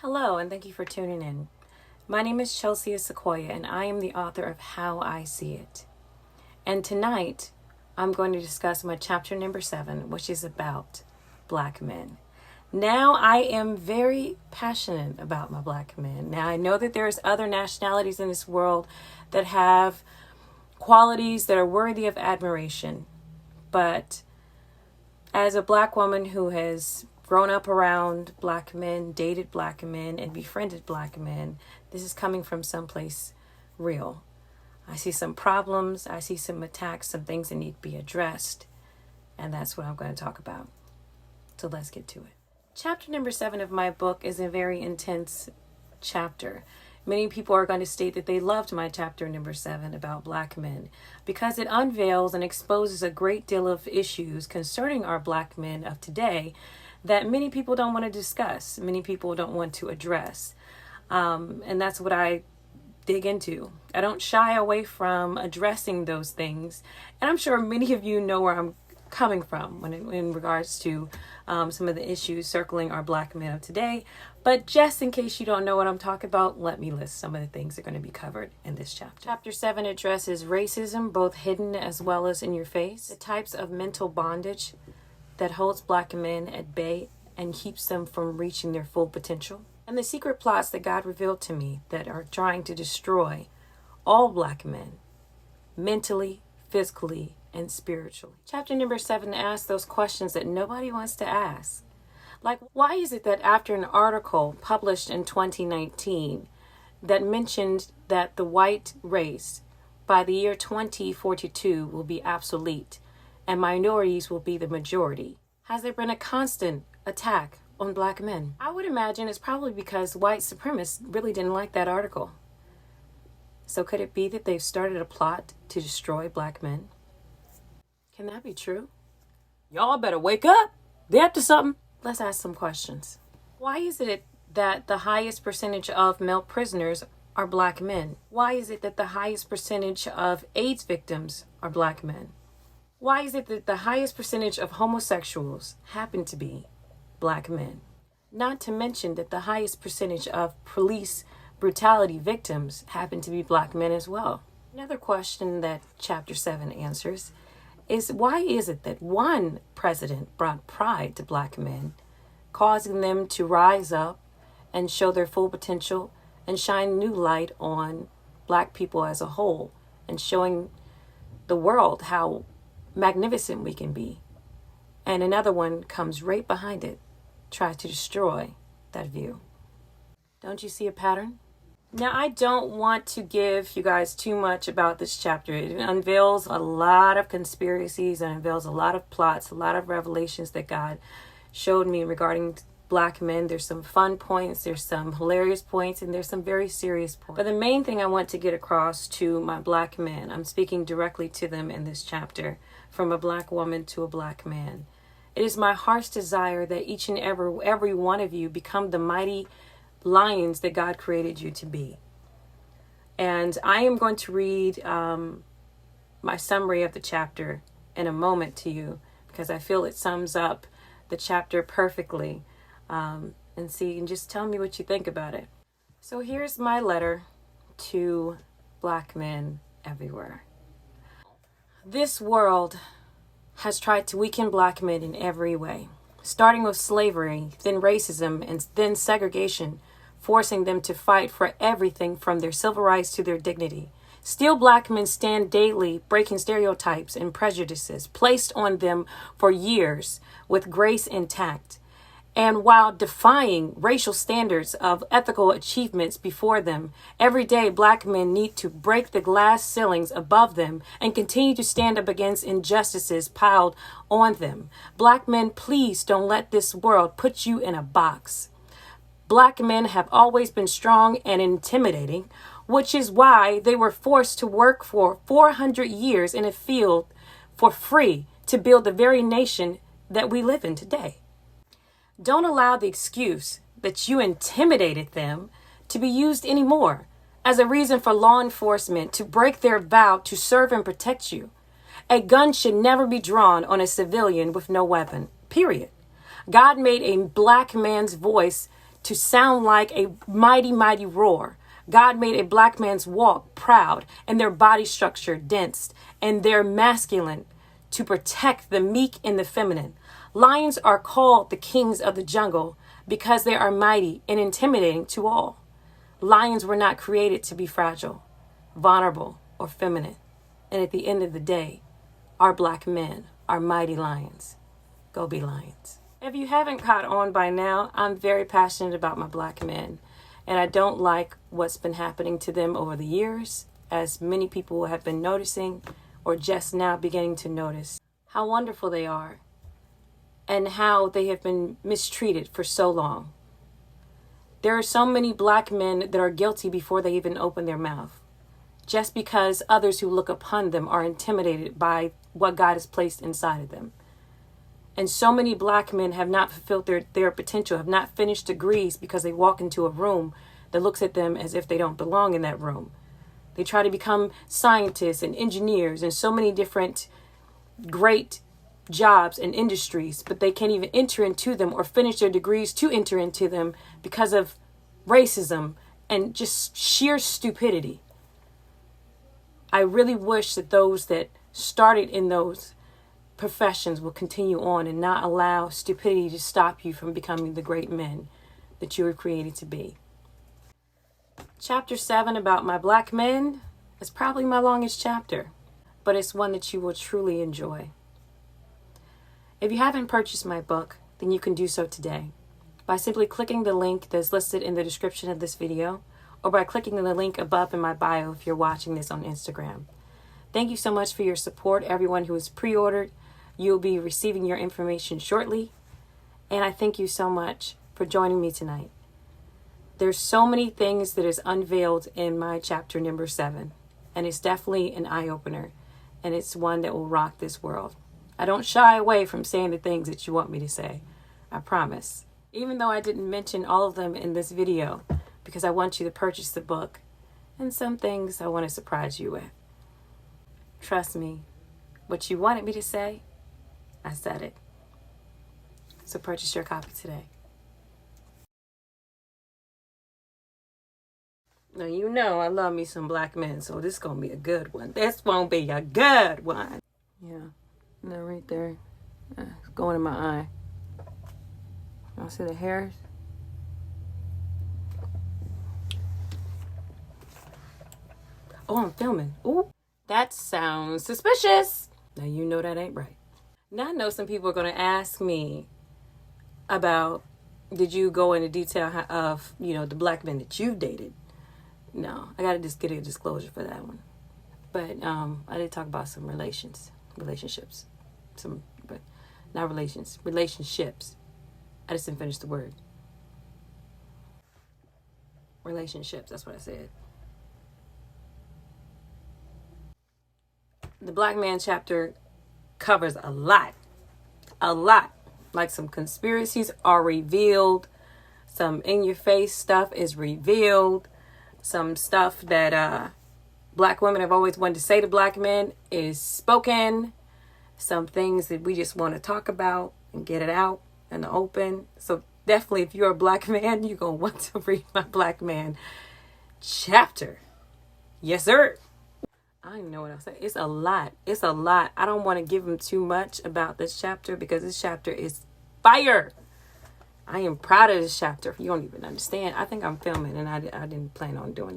Hello, and thank you for tuning in. My name is Chelsea Sequoia, and I am the author of How I See It. And tonight, I'm going to discuss my chapter number 7, which is about Black men. Now, I am very passionate about my Black men. Now, I know that there's other nationalities in this world that have qualities that are worthy of admiration, but as a Black woman who has grown up around Black men, dated Black men, and befriended Black men, this is coming from someplace real. I see some problems, I see some attacks, some things that need to be addressed, and that's what I'm going to talk about. So let's get to it. Chapter number 7 of my book is a very intense chapter. Many people are going to state that they loved my chapter number 7 about Black men because it unveils and exposes a great deal of issues concerning our Black men of today that many people don't want to discuss, many people don't want to address. And that's what I dig into. I don't shy away from addressing those things. And I'm sure many of you know where I'm coming from in regards to some of the issues circling our Black men of today. But just in case you don't know what I'm talking about, let me list some of the things that are going to be covered in this chapter. Chapter 7 addresses racism, both hidden as well as in your face, the types of mental bondage that holds Black men at bay and keeps them from reaching their full potential, and the secret plots that God revealed to me that are trying to destroy all Black men, mentally, physically, and spiritually. Chapter number 7 asks those questions that nobody wants to ask. Like, why is it that after an article published in 2019 that mentioned that the white race by the year 2042 will be obsolete and minorities will be the majority, has there been a constant attack on Black men? I would imagine it's probably because white supremacists really didn't like that article. So could it be that they've started a plot to destroy Black men? Can that be true? Y'all better wake up. They up to something. Let's ask some questions. Why is it that the highest percentage of male prisoners are Black men? Why is it that the highest percentage of AIDS victims are Black men? Why is it that the highest percentage of homosexuals happen to be Black men? Not to mention that the highest percentage of police brutality victims happen to be Black men as well. Another question that Chapter 7 answers is, why is it that one president brought pride to Black men, causing them to rise up and show their full potential and shine new light on Black people as a whole, and showing the world how magnificent we can be, and another one comes right behind it, tries to destroy that view? Don't you see a pattern? Now, I don't want to give you guys too much about this chapter. It unveils a lot of conspiracies and unveils a lot of plots, a lot of revelations that God showed me regarding Black men. There's some fun points, there's some hilarious points, and there's some very serious points. But the main thing I want to get across to my Black men, I'm speaking directly to them in this chapter, from a Black woman to a Black man. It is my heart's desire that each and every one of you become the mighty lions that God created you to be. And I am going to read my summary of the chapter in a moment to you, because I feel it sums up the chapter perfectly. And just tell me what you think about it. So here's my letter to Black men everywhere. This world has tried to weaken Black men in every way, starting with slavery, then racism, and then segregation, forcing them to fight for everything from their civil rights to their dignity. Still, Black men stand daily breaking stereotypes and prejudices placed on them for years with grace intact. And while defying racial standards of ethical achievements before them, every day Black men need to break the glass ceilings above them and continue to stand up against injustices piled on them. Black men, please don't let this world put you in a box. Black men have always been strong and intimidating, which is why they were forced to work for 400 years in a field for free to build the very nation that we live in today. Don't allow the excuse that you intimidated them to be used anymore as a reason for law enforcement to break their vow to serve and protect you. A gun should never be drawn on a civilian with no weapon, period. God made a Black man's voice to sound like a mighty, mighty roar. God made a black man's walk proud and their body structure dense and their masculine to protect the meek and the feminine. Lions are called the kings of the jungle because they are mighty and intimidating to all. Lions were not created to be fragile, vulnerable, or feminine. And at the end of the day, our black men are mighty lions. Go be lions. If you haven't caught on by now, I'm very passionate about my black men. And I don't like what's been happening to them over the years, as many people have been noticing or just now beginning to notice how wonderful they are and how they have been mistreated for so long. There are so many black men that are guilty before they even open their mouth, just because others who look upon them are intimidated by what God has placed inside of them. And so many black men have not fulfilled their potential, have not finished degrees because they walk into a room that looks at them as if they don't belong in that room. They try to become scientists and engineers and so many different great jobs and industries, but they can't even enter into them or finish their degrees to enter into them because of racism and just sheer stupidity. I really wish that those that started in those professions will continue on and not allow stupidity to stop you from becoming the great men that you were created to be. Chapter 7 about my black men is probably my longest chapter, but it's one that you will truly enjoy. If you haven't purchased my book, then you can do so today by simply clicking the link that's listed in the description of this video or by clicking the link above in my bio if you're watching this on Instagram. Thank you so much for your support, everyone who has pre-ordered. You'll be receiving your information shortly. And I thank you so much for joining me tonight. There's so many things that is unveiled in my chapter number 7. And it's definitely an eye-opener. And it's one that will rock this world. I don't shy away from saying the things that you want me to say. I promise. Even though I didn't mention all of them in this video, because I want you to purchase the book. And some things I want to surprise you with. Trust me, what you wanted me to say, I said it. So purchase your copy today. Now you know I love me some black men, so this is going to be a good one. This won't be a good one. Yeah, and then right there, it's going in my eye. Y'all see the hairs? Oh, I'm filming. Ooh, that sounds suspicious. Now you know that ain't right. Now I know some people are going to ask me about, did you go into detail of, the black men that you've dated? No, I got to just get a disclosure for that one. But I did talk about some relationships. But not relationships. I just didn't finish the word. Relationships, that's what I said. The Black Man chapter covers a lot. Like some conspiracies are revealed. Some in-your-face stuff is revealed. Some stuff that black women have always wanted to say to black men is spoken. Some things that we just want to talk about and get it out in the open. So definitely, if you're a black man, you're going to want to read my Black Man chapter. Yes, sir. I don't even know what I'll say. It's a lot. I don't want to give them too much about this chapter because this chapter is fire. I am proud of this chapter. You don't even understand. I think I'm filming and I didn't plan on doing that.